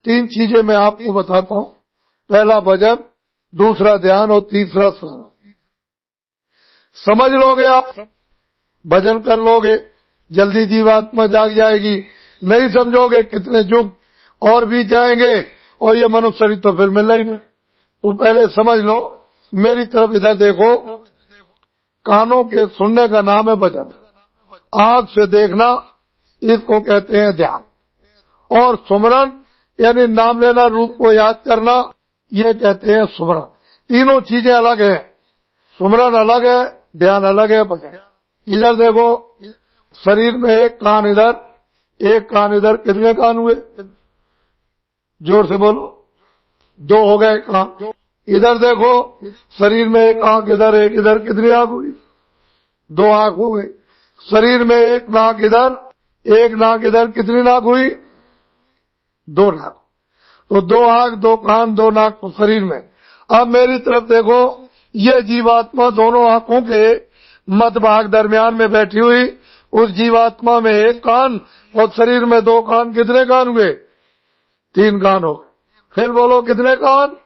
3 चीजें मैं आपको बताता हूँ। पहला भजन, दूसरा ध्यान और तीसरा श्रवण। समझ लोगे आप, भजन कर लोगे, जल्दी जीवात्मा जाग जाएगी। नहीं समझोगे कितने युग और भी जाएंगे और ये मनुष्य शरीर तो फिर मिल ही नहीं। तो पहले समझ लो, मेरी तरफ इधर देखो। कानों के सुनने का नाम है भजन, आंख से देखना इसको कहते हैं ध्यान, और सुमरन यानी नाम लेना, रूप को याद करना, ये कहते हैं सुमरन। तीनों चीजें अलग है, सुमरन अलग है, ध्यान अलग है, भजन। इधर देखो, शरीर में एक कान इधर, एक कान इधर, कितने कान हुए? जोर से बोलो, 2 हो गए कान। इधर देखो, शरीर में एक आंख इधर, एक इधर, कितनी आंख हुई? 2 आंख हो गई। शरीर में एक नाक इधर, एक नाक इधर, कितनी नाक हुई? 2 नाक। तो 2 आंख, 2 कान, 2 नाक तो शरीर में। अब मेरी तरफ देखो, ये जीवात्मा दोनों आंखों के मध्य भाग दरमियान में बैठी हुई, उस जीवात्मा में एक कान और शरीर में 2 कान, कितने कान हुए? 3 कान हो गए। फिर बोलो कितने कान?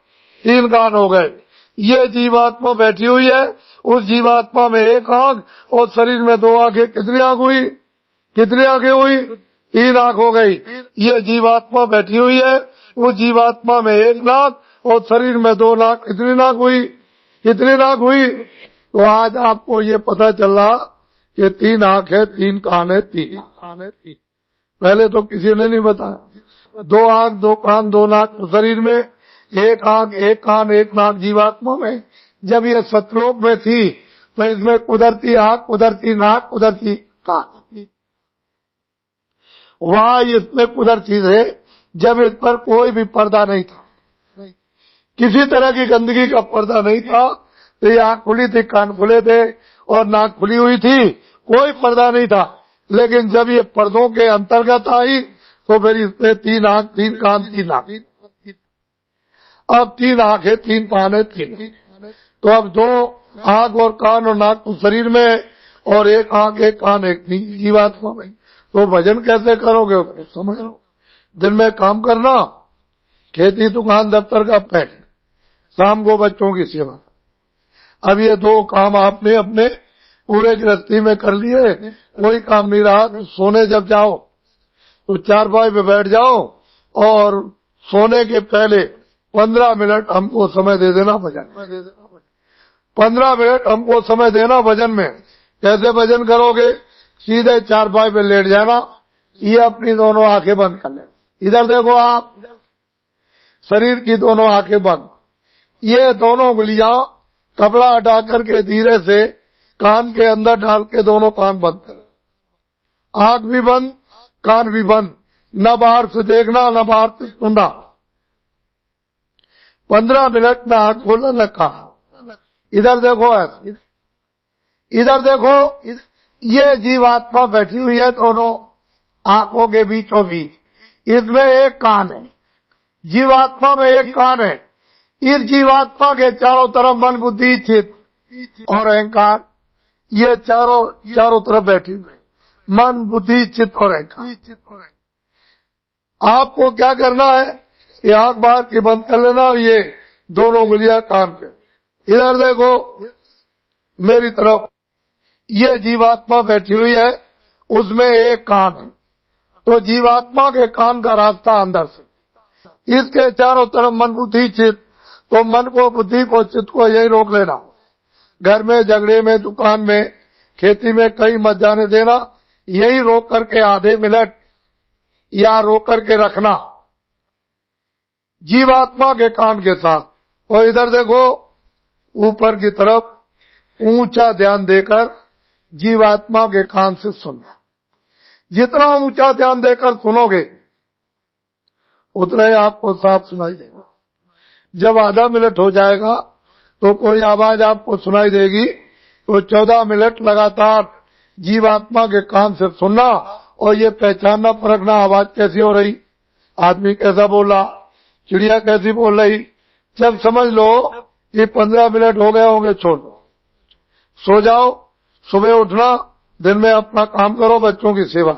3 कान हो गए। ये जीवात्मा बैठी हुई है, उस जीवात्मा में एक आंख और शरीर में 2 आंखें, कितनी आंख हुई? कितनी आंखें हुई? 3 आंख हो गई। ये जीवात्मा बैठी हुई है, उस जीवात्मा में एक नाक और शरीर में 2 नाक, कितनी नाक हुई? कितनी नाक हुई? तो आज आपको ये पता चला कि 3 आंख है, 3 कान है, 3 कान है। पहले तो किसी ने नहीं बताया। 2 आंख, 2 कान, 2 नाक शरीर में, एक आंख, एक कान, एक नाक जीवात्मा में। जब ये सतलोक में थी तो इसमें कुदरती आंख, कुदरती नाक, कुदरती कान। वहां इसमें कुदरती थे जब इस पर कोई भी पर्दा नहीं था, किसी तरह की गंदगी का पर्दा नहीं था। तो ये आंख खुली थी, कान खुले थे और नाक खुली हुई थी, कोई पर्दा नहीं था। लेकिन जब ये पर्दों के अंतर्गत आई तो फिर इसमें 3 आंख, 3 कान, 3 नाक। अब 3 आंख है, 3 कान है, 3। तो अब 2 आंख और कान और नाक तो शरीर में, और एक आंख, एक कान, एक जीवात्मा में। तो भजन कैसे करोगे? समझ लो, दिन में काम करना, खेती, दुकान, दफ्तर का पैठ, शाम को बच्चों की सेवा। अब ये 2 काम आपने अपने पूरे गृहस्थी में कर लिए, कोई काम नहीं रहा। तो सोने जब जाओ तो चारपाई पे बैठ जाओ और सोने के पहले 15 मिनट हमको समय दे देना भजन। 15 मिनट हमको समय देना भजन में। कैसे भजन करोगे? सीधे चारपाई पे लेट जाना, ये अपनी दोनों आंखें बंद कर ले। इधर देखो आप, शरीर की दोनों आंखें बंद, ये दोनों उंगलियां कपड़ा हटा करके धीरे से कान के अंदर डाल के दोनों कान बंद कर, आंख भी बंद, कान भी बंद, न बाहर से देखना, न बाहर से सुनना। 15 मिनट में आंख खोलना, न कहा। इधर देखो, इधर देखो, ये जीवात्मा बैठी हुई है दोनों आंखों के बीचों बीच। इसमें एक कान है, जीवात्मा में एक कान है। इस जीवात्मा के चारों तरफ मन, बुद्धि, चित्त और अहंकार, ये चारों तरफ बैठी हुई, मन, बुद्धि, चित्त और अहंकार। आपको क्या करना है? ये आंख बाहर की बंद कर लेना और ये दोनों उंगलियां कान पे। इधर देखो मेरी तरफ, ये जीवात्मा बैठी हुई है, उसमें एक कान है। तो जीवात्मा के कान का रास्ता अंदर से, इसके चारों तरफ मन, बुद्धि, चित्त। तो मन को, बुद्धि को, चित्त को यही रोक लेना। घर में, झगड़े में, दुकान में, खेती में कहीं मत जाने देना। यही रोक करके आधे मिनट या रोक करके रखना जीवात्मा के कान के साथ। और इधर देखो, ऊपर की तरफ ऊंचा ध्यान देकर जीवात्मा के कान से सुनना। जितना ऊंचा ध्यान देकर सुनोगे उतना ही आपको साफ सुनाई देगा। जब आधा मिनट हो जाएगा तो कोई आवाज आपको सुनाई देगी, तो 14 मिनट लगातार जीवात्मा के कान से सुनना और ये पहचानना, परखना आवाज कैसी हो रही, आदमी कैसा बोला, चिड़िया कैसी बोल रही। जब समझ लो कि 15 मिनट हो गए होंगे, छोड़ दो, सो जाओ। सुबह उठना, दिन में अपना काम करो, बच्चों की सेवा।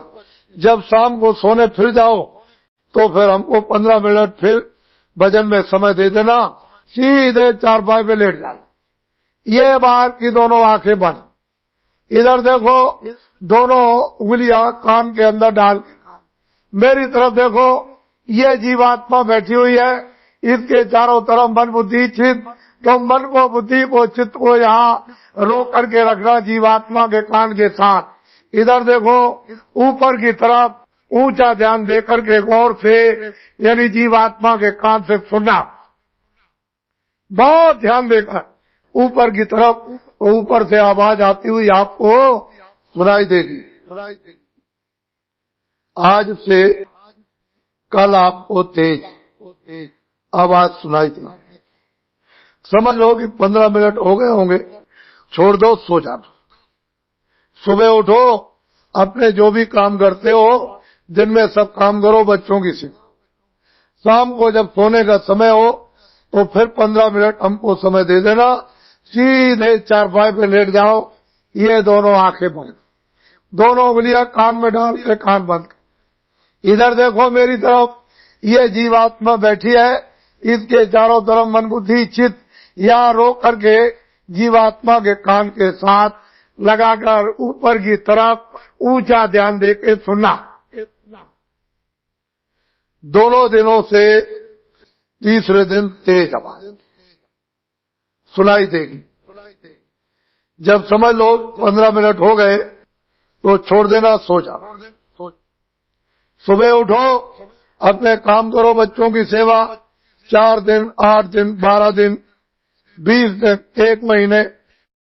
जब शाम को सोने फिर जाओ तो फिर हमको 15 मिनट फिर भजन में समय दे देना, सीधे चारपाई पे लेट जाना। ये बाहर की दोनों आंखें बंद, इधर देखो, दोनों उंगलियां कान के अंदर डाल, मेरी तरफ देखो। ये जीवात्मा बैठी हुई है, इसके चारों तरफ मन बुद्धि चित्त, तो मन को, बुद्धि को, चित्त को यहाँ रोक करके रखना जीवात्मा के कान के साथ। इधर देखो, ऊपर की तरफ ऊंचा ध्यान देकर के गौर से, यानी जीवात्मा के कान से सुनना, बहुत ध्यान देकर ऊपर की तरफ, ऊपर से आवाज आती हुई आपको सुनाई देगी। आज से कल आपको तेज आवाज सुनाई दी। समझ लो कि 15 मिनट हो गए होंगे, छोड़ दो, सो जाओ। सुबह उठो, अपने जो भी काम करते हो दिन में सब काम करो, बच्चों की सेवा। शाम को जब सोने का समय हो तो फिर 15 मिनट हमको समय दे देना, सीधे चारपाई पे लेट जाओ। ये दोनों आंखें बंद, दोनों उंगलियां कान में डाल के कान बंद। इधर देखो मेरी तरफ, ये जीवात्मा बैठी है, इसके चारों तरफ मन बुद्धि चित्त या रोक करके जीवात्मा के कान के साथ लगाकर ऊपर की तरफ ऊंचा ध्यान देके सुनना। दोनों दिनों से तीसरे दिन तेज आवाज सुनाई देगी। जब समझ लो 15 मिनट हो गए तो छोड़ देना, सो जाओ। सुबह उठो, अपने काम करो, बच्चों की सेवा। 4 दिन, 8 दिन, 12 दिन, 20 दिन, 1 महीने,